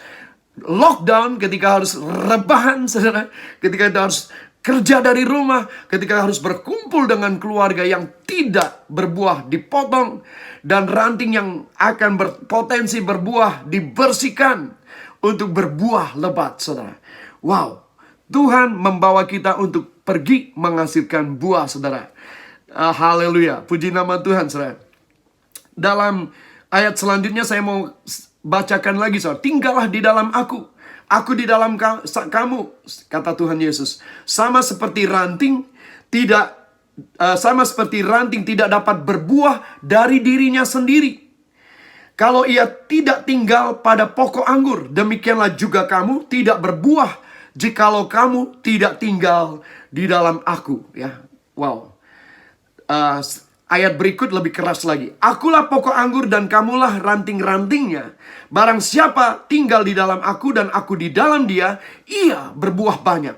lockdown, ketika harus rebahan, saudara, ketika kita harus kerja dari rumah, ketika harus berkumpul dengan keluarga, yang tidak berbuah dipotong, dan ranting yang akan berpotensi berbuah dibersihkan untuk berbuah lebat, saudara. Wow, Tuhan membawa kita untuk pergi menghasilkan buah, saudara. Haleluya, puji nama Tuhan, saudara. Dalam ayat selanjutnya saya mau bacakan lagi, saudara. Tinggallah di dalam aku di dalam kamu, kata Tuhan Yesus. Sama seperti ranting tidak dapat berbuah dari dirinya sendiri, kalau ia tidak tinggal pada pokok anggur. Demikianlah juga kamu tidak berbuah jikalau kamu tidak tinggal di dalam aku. Ya, wow. Ayat berikut lebih keras lagi. Akulah pokok anggur dan kamulah ranting-rantingnya. Barang siapa tinggal di dalam aku dan aku di dalam dia, ia berbuah banyak.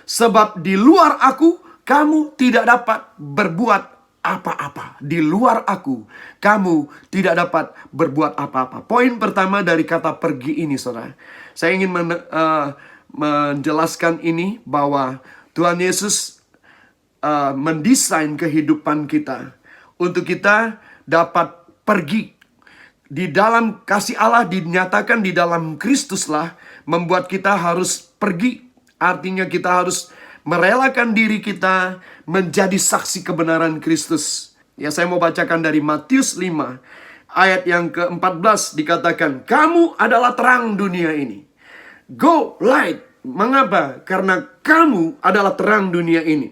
Sebab di luar aku, kamu tidak dapat berbuat apa-apa. Di luar aku, kamu tidak dapat berbuat apa-apa. Poin pertama dari kata pergi ini, saudara. Saya ingin menjelaskan ini bahwa Tuhan Yesus mendesain kehidupan kita untuk kita dapat pergi. Di dalam kasih Allah dinyatakan di dalam Kristuslah membuat kita harus pergi. Artinya kita harus merelakan diri kita menjadi saksi kebenaran Kristus. Ya, saya mau bacakan dari Matius 5 ayat yang ke-14 dikatakan, kamu adalah terang dunia ini. Go light. Mengapa? Karena kamu adalah terang dunia ini.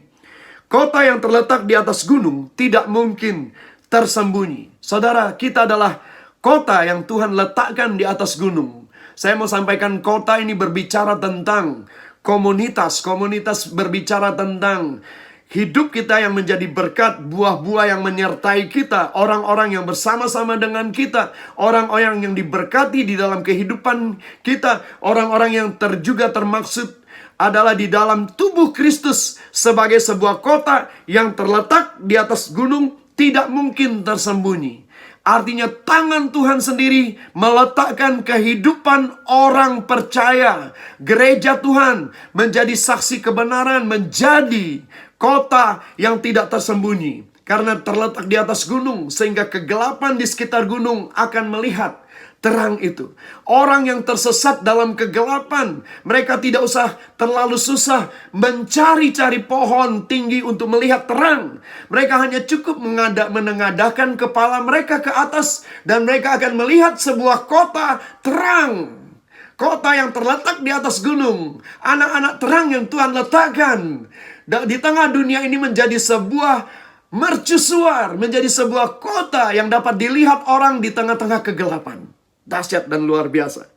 Kota yang terletak di atas gunung tidak mungkin tersembunyi. Saudara, kita adalah kota yang Tuhan letakkan di atas gunung. Saya mau sampaikan, kota ini berbicara tentang komunitas. Komunitas berbicara tentang hidup kita yang menjadi berkat, buah-buah yang menyertai kita, orang-orang yang bersama-sama dengan kita, orang-orang yang diberkati di dalam kehidupan kita, orang-orang yang juga termaksud adalah di dalam tubuh Kristus sebagai sebuah kota yang terletak di atas gunung, tidak mungkin tersembunyi. Artinya tangan Tuhan sendiri meletakkan kehidupan orang percaya. Gereja Tuhan menjadi saksi kebenaran, menjadi kota yang tidak tersembunyi. Karena terletak di atas gunung, sehingga kegelapan di sekitar gunung akan melihat terang itu. Orang yang tersesat dalam kegelapan, mereka tidak usah terlalu susah mencari-cari pohon tinggi untuk melihat terang. Mereka hanya cukup menengadahkan kepala mereka ke atas, dan mereka akan melihat sebuah kota terang. Kota yang terletak di atas gunung. Anak-anak terang yang Tuhan letakkan di tengah dunia ini menjadi sebuah mercusuar, menjadi sebuah kota yang dapat dilihat orang di tengah-tengah kegelapan. Dahsyat dan luar biasa.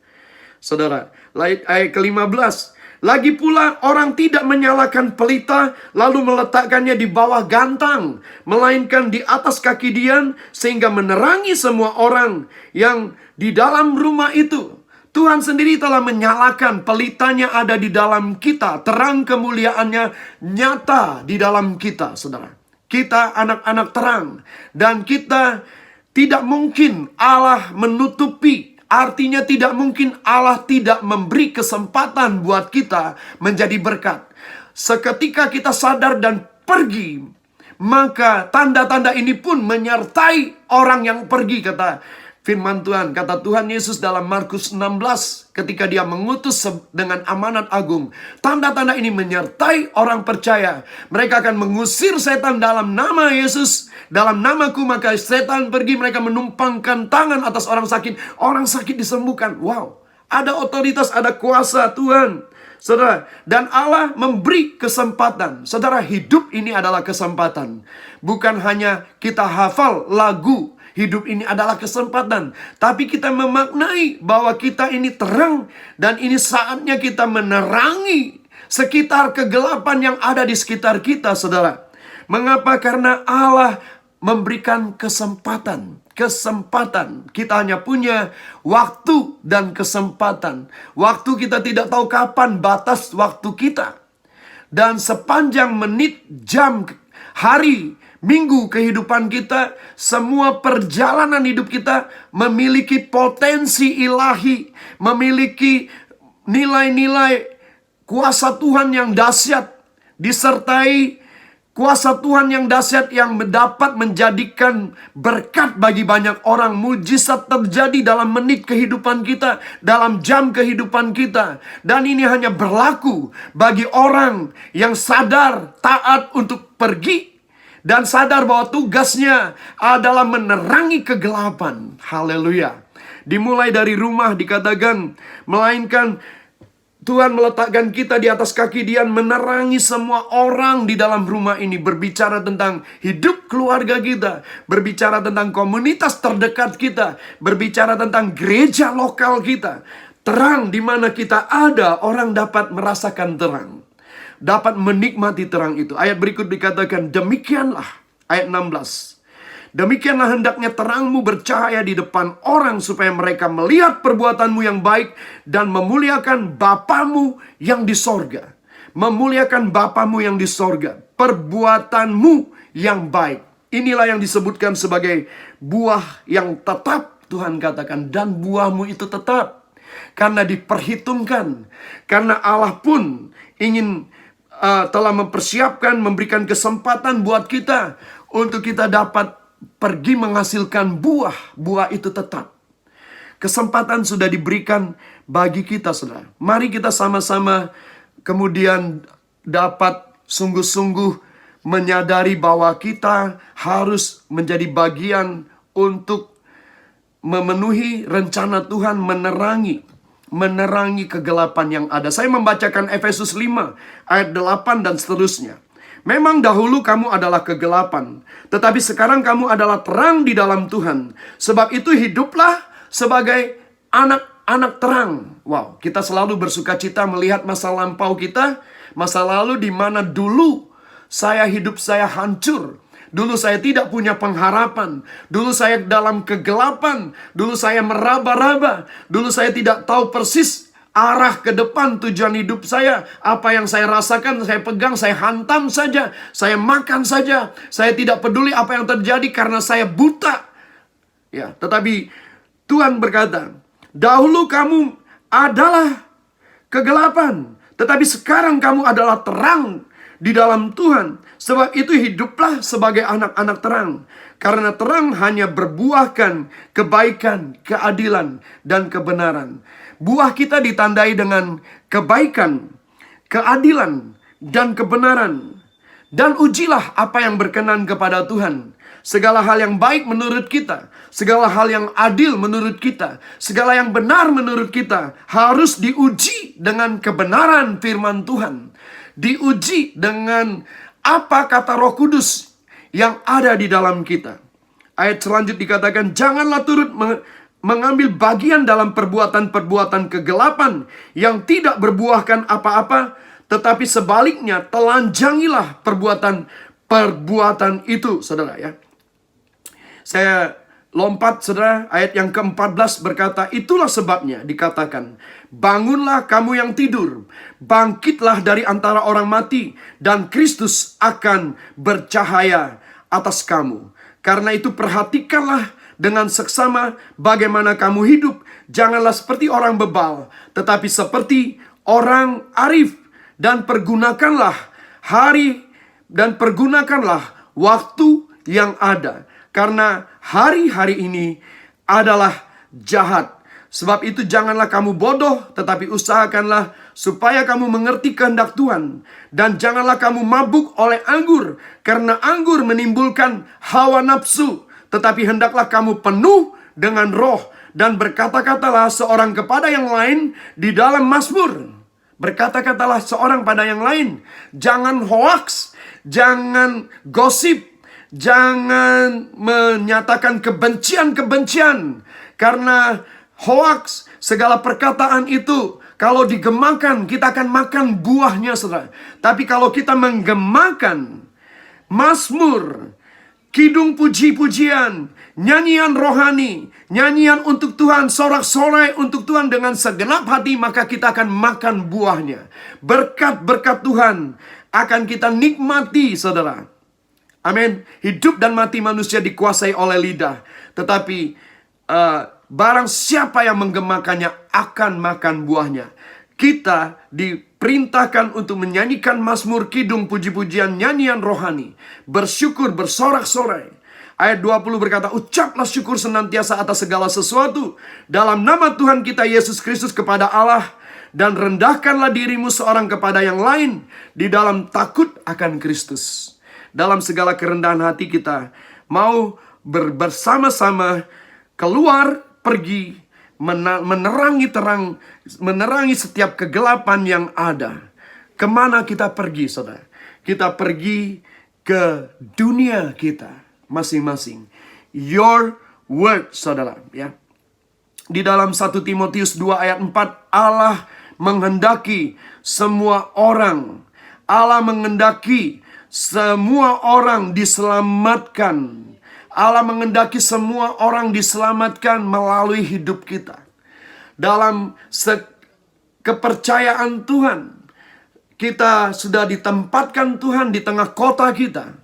Saudara, ayat ke-15. Lagi pula orang tidak menyalakan pelita lalu meletakkannya di bawah gantang, melainkan di atas kaki dian, sehingga menerangi semua orang yang di dalam rumah itu. Tuhan sendiri telah menyalakan, pelitanya ada di dalam kita. Terang kemuliaannya nyata di dalam kita, saudara. Kita anak-anak terang. Dan kita tidak mungkin Allah menutupi. Artinya tidak mungkin Allah tidak memberi kesempatan buat kita menjadi berkat. Seketika kita sadar dan pergi, maka tanda-tanda ini pun menyertai orang yang pergi, kata firman Tuhan. Kata Tuhan Yesus dalam Markus 16 ketika dia mengutus dengan amanat agung. Tanda-tanda ini menyertai orang percaya. Mereka akan mengusir setan dalam nama Yesus. Dalam namaku maka setan pergi. Mereka menumpangkan tangan atas orang sakit. Orang sakit disembuhkan. Wow. Ada otoritas, ada kuasa Tuhan. Saudara, dan Allah memberi kesempatan. Saudara, hidup ini adalah kesempatan. Bukan hanya kita hafal lagu. Hidup ini adalah kesempatan. Tapi kita memaknai bahwa kita ini terang. Dan ini saatnya kita menerangi sekitar kegelapan yang ada di sekitar kita, saudara. Mengapa? Karena Allah memberikan kesempatan. Kesempatan. Kita hanya punya waktu dan kesempatan. Waktu kita tidak tahu kapan batas waktu kita. Dan sepanjang menit, jam, hari, minggu kehidupan kita, semua perjalanan hidup kita memiliki potensi ilahi, memiliki nilai-nilai kuasa Tuhan yang dahsyat, disertai kuasa Tuhan yang dahsyat yang dapat menjadikan berkat bagi banyak orang. Mujizat terjadi dalam menit kehidupan kita, dalam jam kehidupan kita. Dan ini hanya berlaku bagi orang yang sadar, taat untuk pergi, dan sadar bahwa tugasnya adalah menerangi kegelapan. Haleluya. Dimulai dari rumah dikatakan, melainkan Tuhan meletakkan kita di atas kaki dian, menerangi semua orang di dalam rumah ini. Berbicara tentang hidup keluarga kita, berbicara tentang komunitas terdekat kita, berbicara tentang gereja lokal kita. Terang di mana kita ada, orang dapat merasakan terang, dapat menikmati terang itu. Ayat berikut dikatakan, demikianlah, ayat 16. Demikianlah hendaknya terangmu bercahaya di depan orang, supaya mereka melihat perbuatanmu yang baik dan memuliakan Bapamu yang di sorga. Memuliakan Bapamu yang di sorga. Perbuatanmu yang baik. Inilah yang disebutkan sebagai buah yang tetap. Tuhan katakan, dan buahmu itu tetap. Karena diperhitungkan. Karena Allah pun ingin telah mempersiapkan, memberikan kesempatan buat kita untuk kita dapat pergi menghasilkan buah. Buah itu tetap. Kesempatan sudah diberikan bagi kita, saudara. Mari kita sama-sama kemudian dapat sungguh-sungguh menyadari bahwa kita harus menjadi bagian untuk memenuhi rencana Tuhan, menerangi kegelapan yang ada. Saya membacakan Efesus 5 ayat 8 dan seterusnya. Memang dahulu kamu adalah kegelapan, tetapi sekarang kamu adalah terang di dalam Tuhan. Sebab itu hiduplah sebagai anak-anak terang. Wow, kita selalu bersuka cita melihat masa lampau kita, masa lalu di mana dulu hidup saya hancur. Dulu saya tidak punya pengharapan. Dulu saya dalam kegelapan. Dulu saya meraba-raba. Dulu saya tidak tahu persis arah ke depan tujuan hidup saya. Apa yang saya rasakan, saya pegang, saya hantam saja. Saya makan saja. Saya tidak peduli apa yang terjadi karena saya buta. Ya, tetapi Tuhan berkata, dahulu kamu adalah kegelapan, tetapi sekarang kamu adalah terang di dalam Tuhan. Sebab itu hiduplah sebagai anak-anak terang. Karena terang hanya berbuahkan kebaikan, keadilan, dan kebenaran. Buah kita ditandai dengan kebaikan, keadilan, dan kebenaran. Dan ujilah apa yang berkenan kepada Tuhan. Segala hal yang baik menurut kita, segala hal yang adil menurut kita, segala yang benar menurut kita, harus diuji dengan kebenaran firman Tuhan. Diuji dengan apa kata Roh Kudus yang ada di dalam kita. Ayat selanjutnya dikatakan, janganlah turut mengambil bagian dalam perbuatan-perbuatan kegelapan yang tidak berbuahkan apa-apa, tetapi sebaliknya telanjangilah perbuatan itu, saudara ya. Saya lompat, saudara, ayat yang ke-14 berkata, itulah sebabnya dikatakan, bangunlah kamu yang tidur, bangkitlah dari antara orang mati, dan Kristus akan bercahaya atas kamu. Karena itu perhatikanlah dengan seksama bagaimana kamu hidup. Janganlah seperti orang bebal, tetapi seperti orang arif. Dan pergunakanlah waktu yang ada. Karena hari-hari ini adalah jahat. Sebab itu janganlah kamu bodoh, tetapi usahakanlah supaya kamu mengerti kehendak Tuhan. Dan janganlah kamu mabuk oleh anggur, karena anggur menimbulkan hawa nafsu. Tetapi hendaklah kamu penuh dengan roh, dan berkata-katalah seorang kepada yang lain di dalam mazmur. Berkata-katalah seorang pada yang lain. Jangan hoaks, jangan gosip, jangan menyatakan kebencian-kebencian. Karena hoaks, segala perkataan itu, kalau digemakan, kita akan makan buahnya, saudara. Tapi kalau kita menggemakan mazmur, kidung puji-pujian, nyanyian rohani, nyanyian untuk Tuhan, sorak-sorai untuk Tuhan dengan segenap hati, maka kita akan makan buahnya. Berkat-berkat Tuhan akan kita nikmati, saudara. Amin. Hidup dan mati manusia dikuasai oleh lidah. Tetapi barang siapa yang menggemakannya akan makan buahnya. Kita diperintahkan untuk menyanyikan mazmur, kidung, puji-pujian, nyanyian rohani. Bersyukur, bersorak-sorai. Ayat 20 berkata, ucaplah syukur senantiasa atas segala sesuatu dalam nama Tuhan kita Yesus Kristus kepada Allah. Dan rendahkanlah dirimu seorang kepada yang lain di dalam takut akan Kristus. Dalam segala kerendahan hati kita mau bersama-sama keluar, pergi, menerangi setiap kegelapan yang ada. Kemana kita pergi, saudara? Kita pergi ke dunia kita masing-masing. Your word, saudara, ya. Di dalam 1 Timotius 2 ayat 4, Allah menghendaki semua orang diselamatkan. Allah menghendaki semua orang diselamatkan melalui hidup kita. Dalam kepercayaan Tuhan, kita sudah ditempatkan Tuhan di tengah kota kita.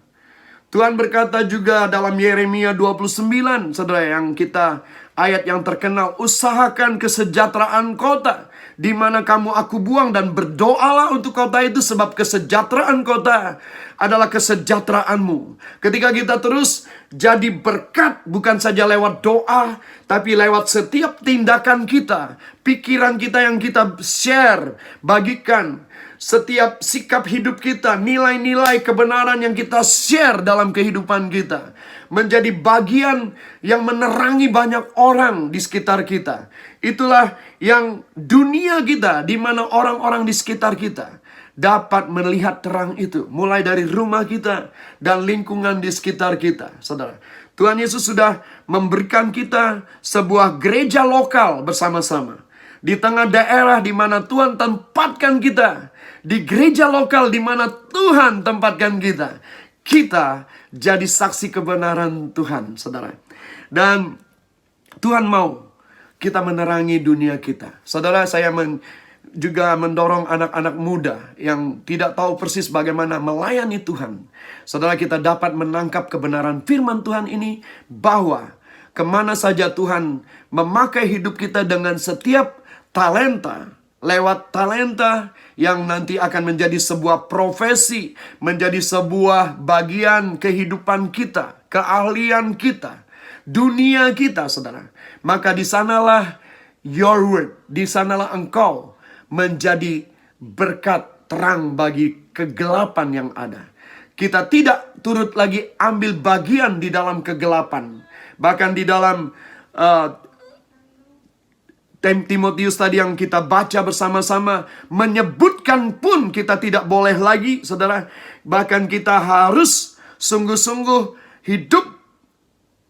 Tuhan berkata juga dalam Yeremia 29, saudara, yang kita ayat yang terkenal, usahakan kesejahteraan kota di mana kamu aku buang, dan berdoalah untuk kota itu, sebab kesejahteraan kota adalah kesejahteraanmu. Ketika kita terus jadi berkat, bukan saja lewat doa, tapi lewat setiap tindakan kita, pikiran kita yang kita share, bagikan, setiap sikap hidup kita, nilai-nilai kebenaran yang kita share dalam kehidupan kita, menjadi bagian yang menerangi banyak orang di sekitar kita. Itulah yang dunia kita, di mana orang-orang di sekitar kita dapat melihat terang itu, mulai dari rumah kita dan lingkungan di sekitar kita. Saudara, Tuhan Yesus sudah memberikan kita sebuah gereja lokal bersama-sama di tengah daerah di mana Tuhan tempatkan kita. Di gereja lokal di mana Tuhan tempatkan kita, kita jadi saksi kebenaran Tuhan, saudara. Dan Tuhan mau kita menerangi dunia kita. Saudara, saya juga mendorong anak-anak muda yang tidak tahu persis bagaimana melayani Tuhan. Saudara, kita dapat menangkap kebenaran firman Tuhan ini, bahwa kemana saja Tuhan memakai hidup kita dengan setiap talenta, lewat talenta yang nanti akan menjadi sebuah profesi, menjadi sebuah bagian kehidupan kita, keahlian kita, dunia kita, saudara. Maka di sanalah your word, di sanalah engkau menjadi berkat terang bagi kegelapan yang ada. Kita tidak turut lagi ambil bagian di dalam kegelapan. Bahkan di dalam Timotius tadi yang kita baca bersama-sama, menyebutkan pun kita tidak boleh lagi, saudara. Bahkan kita harus sungguh-sungguh hidup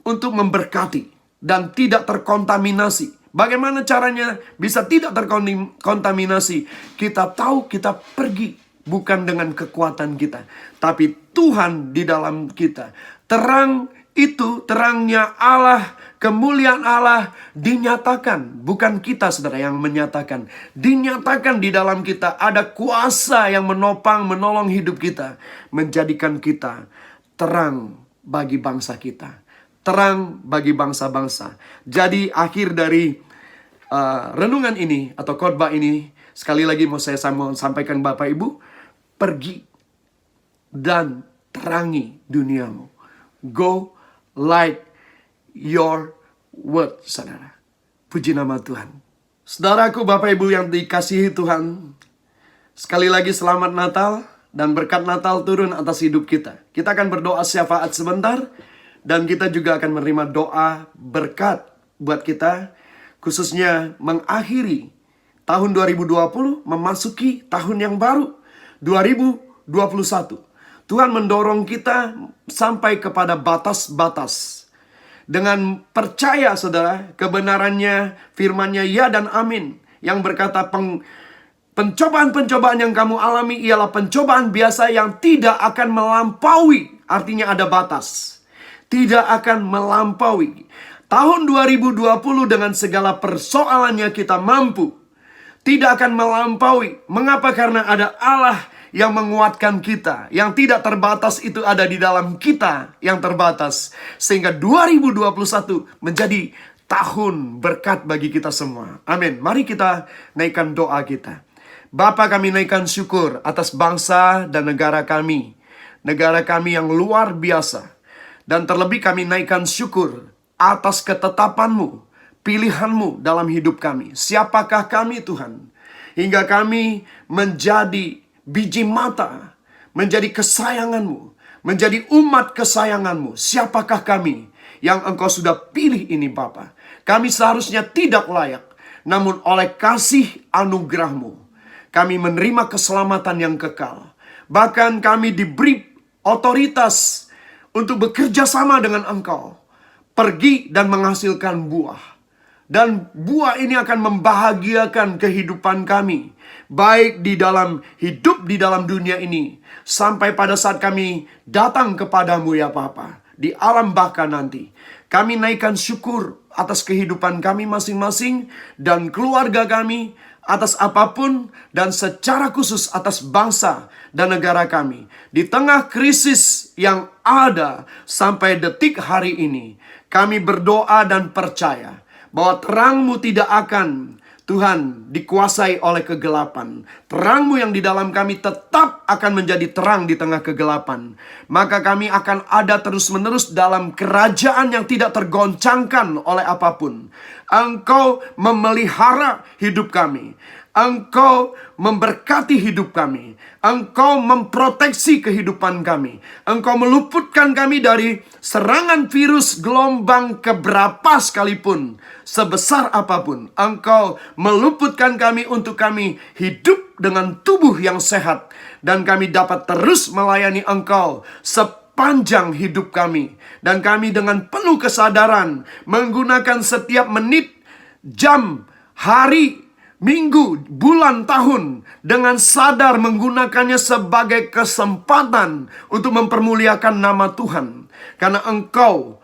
untuk memberkati dan tidak terkontaminasi. Bagaimana caranya bisa tidak terkontaminasi? Kita tahu kita pergi bukan dengan kekuatan kita, tapi Tuhan di dalam kita. Terang itu, terangnya Allah, kemuliaan Allah dinyatakan. Bukan kita, saudara, yang menyatakan. Dinyatakan di dalam kita. Ada kuasa yang menopang, menolong hidup kita. Menjadikan kita terang bagi bangsa kita. Terang bagi bangsa-bangsa. Jadi akhir dari renungan ini atau khotbah ini, sekali lagi mau saya sampaikan Bapak Ibu, pergi dan terangi duniamu. Go light your word, saudara. Puji nama Tuhan. Saudaraku, Bapak Ibu yang dikasihi Tuhan, sekali lagi selamat Natal dan berkat Natal turun atas hidup kita. Kita akan berdoa syafaat sebentar dan kita juga akan menerima doa berkat buat kita, khususnya mengakhiri tahun 2020, memasuki tahun yang baru 2021. Tuhan mendorong kita sampai kepada batas-batas. Dengan percaya, saudara, kebenarannya, firmannya ya dan amin. Yang berkata pencobaan-pencobaan yang kamu alami ialah pencobaan biasa yang tidak akan melampaui. Artinya ada batas. Tidak akan melampaui. Tahun 2020 dengan segala persoalannya kita mampu. Tidak akan melampaui. Mengapa? Karena ada Allah yang menguatkan kita. Yang tidak terbatas itu ada di dalam kita yang terbatas. Sehingga 2021 menjadi tahun berkat bagi kita semua. Amin. Mari kita naikkan doa kita. Bapa, kami naikkan syukur atas bangsa dan negara kami. Negara kami yang luar biasa. Dan terlebih kami naikkan syukur atas ketetapan-Mu, pilihan-Mu dalam hidup kami. Siapakah kami, Tuhan? Hingga kami menjadi biji mata, menjadi kesayangan-Mu, menjadi umat kesayangan-Mu. Siapakah kami yang Engkau sudah pilih ini, Bapa? Kami seharusnya tidak layak, namun oleh kasih anugerah-Mu, kami menerima keselamatan yang kekal. Bahkan kami diberi otoritas untuk bekerja sama dengan Engkau, pergi dan menghasilkan buah. Dan buah ini akan membahagiakan kehidupan kami, baik di dalam hidup di dalam dunia ini, sampai pada saat kami datang kepadamu ya Bapa, di alam baka nanti. Kami naikkan syukur atas kehidupan kami masing-masing dan keluarga kami, atas apapun, dan secara khusus atas bangsa dan negara kami. Di tengah krisis yang ada sampai detik hari ini, kami berdoa dan percaya bahwa terang-Mu tidak akan, Tuhan, dikuasai oleh kegelapan. Terang-Mu yang di dalam kami tetap akan menjadi terang di tengah kegelapan. Maka kami akan ada terus-menerus dalam kerajaan yang tidak tergoncangkan oleh apapun. Engkau memelihara hidup kami. Engkau memberkati hidup kami. Engkau memproteksi kehidupan kami. Engkau meluputkan kami dari serangan virus gelombang keberapa sekalipun, sebesar apapun. Engkau meluputkan kami untuk kami hidup dengan tubuh yang sehat. Dan kami dapat terus melayani Engkau sepanjang hidup kami. Dan kami dengan penuh kesadaran menggunakan setiap menit, jam, hari, minggu, bulan, tahun dengan sadar menggunakannya sebagai kesempatan untuk mempermuliakan nama Tuhan. Karena Engkau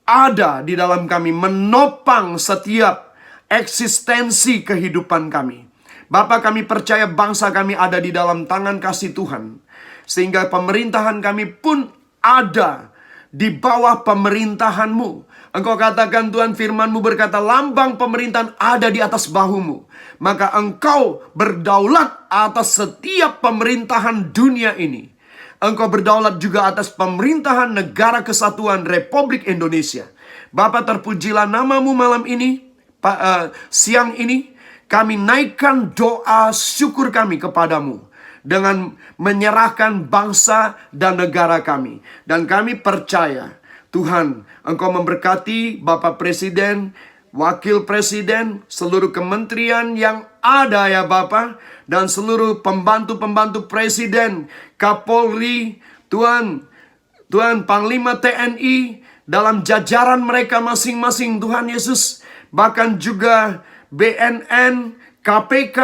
ada di dalam kami, menopang setiap eksistensi kehidupan kami. Bapa, kami percaya bangsa kami ada di dalam tangan kasih Tuhan. Sehingga pemerintahan kami pun ada di bawah pemerintahan-Mu. Engkau katakan, Tuhan, firman-Mu berkata, lambang pemerintahan ada di atas bahumu. Maka Engkau berdaulat atas setiap pemerintahan dunia ini. Engkau berdaulat juga atas pemerintahan Negara Kesatuan Republik Indonesia. Bapa, terpujilah nama-Mu malam ini, siang ini. Kami naikkan doa syukur kami kepadamu dengan menyerahkan bangsa dan negara kami. Dan kami percaya, Tuhan, Engkau memberkati Bapak Presiden, Wakil Presiden, seluruh kementerian yang ada ya Bapak, dan seluruh pembantu-pembantu Presiden, Kapolri, Tuhan, Panglima TNI, dalam jajaran mereka masing-masing, Tuhan Yesus, bahkan juga BNN, KPK,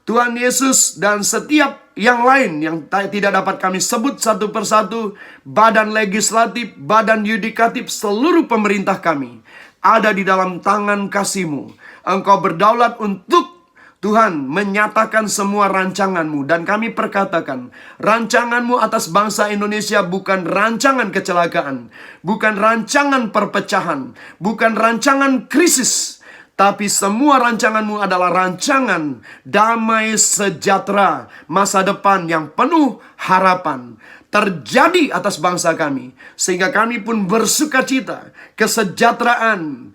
Tuhan Yesus, dan setiap yang lain yang tidak dapat kami sebut satu persatu, badan legislatif, badan yudikatif, seluruh pemerintah kami ada di dalam tangan kasih-Mu. Engkau berdaulat untuk, Tuhan, menyatakan semua rancangan-Mu. Dan kami perkatakan, rancangan-Mu atas bangsa Indonesia bukan rancangan kecelakaan, bukan rancangan perpecahan, bukan rancangan krisis, tapi semua rancangan-Mu adalah rancangan damai sejahtera, masa depan yang penuh harapan terjadi atas bangsa kami. Sehingga kami pun bersukacita, kesejahteraan,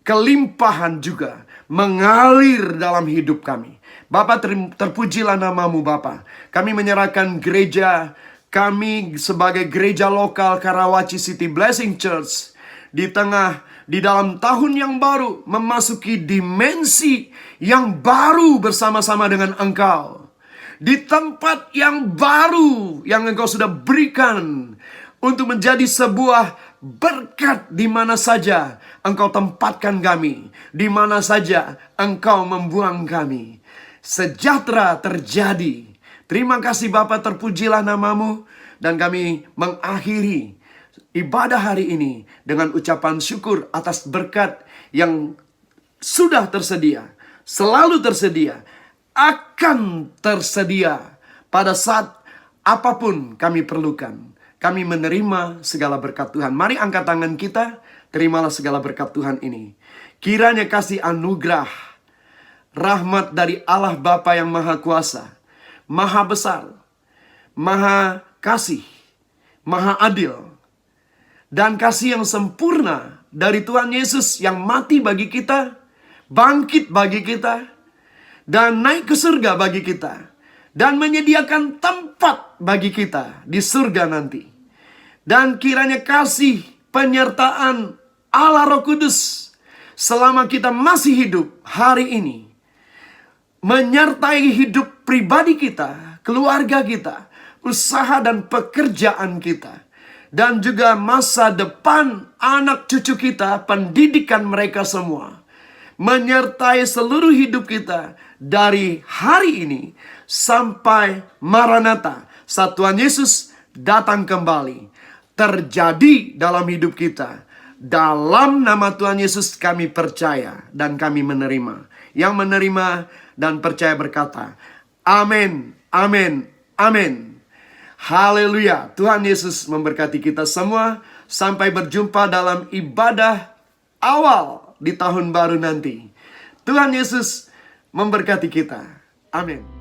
kelimpahan juga mengalir dalam hidup kami. Bapa, terpujilah nama-Mu Bapa. Kami menyerahkan gereja kami sebagai gereja lokal Karawaci City Blessing Church di dalam tahun yang baru, memasuki dimensi yang baru bersama-sama dengan Engkau. Di tempat yang baru yang Engkau sudah berikan untuk menjadi sebuah berkat di mana saja Engkau tempatkan kami, di mana saja Engkau membuang kami. Sejahtera terjadi. Terima kasih Bapa, terpujilah nama-Mu. Dan kami mengakhiri ibadah hari ini dengan ucapan syukur atas berkat yang sudah tersedia, selalu tersedia, akan tersedia pada saat apapun kami perlukan. Kami menerima segala berkat Tuhan. Mari angkat tangan kita, terimalah segala berkat Tuhan ini. Kiranya kasih anugerah, rahmat dari Allah Bapa yang Maha Kuasa, Maha Besar, Maha Kasih, Maha Adil, dan kasih yang sempurna dari Tuhan Yesus yang mati bagi kita, bangkit bagi kita, dan naik ke surga bagi kita, dan menyediakan tempat bagi kita di surga nanti. Dan kiranya kasih penyertaan Allah Roh Kudus selama kita masih hidup hari ini, menyertai hidup pribadi kita, keluarga kita, usaha dan pekerjaan kita, dan juga masa depan anak cucu kita, pendidikan mereka semua. Menyertai seluruh hidup kita dari hari ini sampai Maranatha, saat Tuhan Yesus datang kembali, terjadi dalam hidup kita. Dalam nama Tuhan Yesus kami percaya dan kami menerima. yang menerima dan percaya berkata, amin, amin, amin. Haleluya. Tuhan Yesus memberkati kita semua. Sampai berjumpa dalam ibadah awal di tahun baru nanti. Tuhan Yesus memberkati kita. Amin.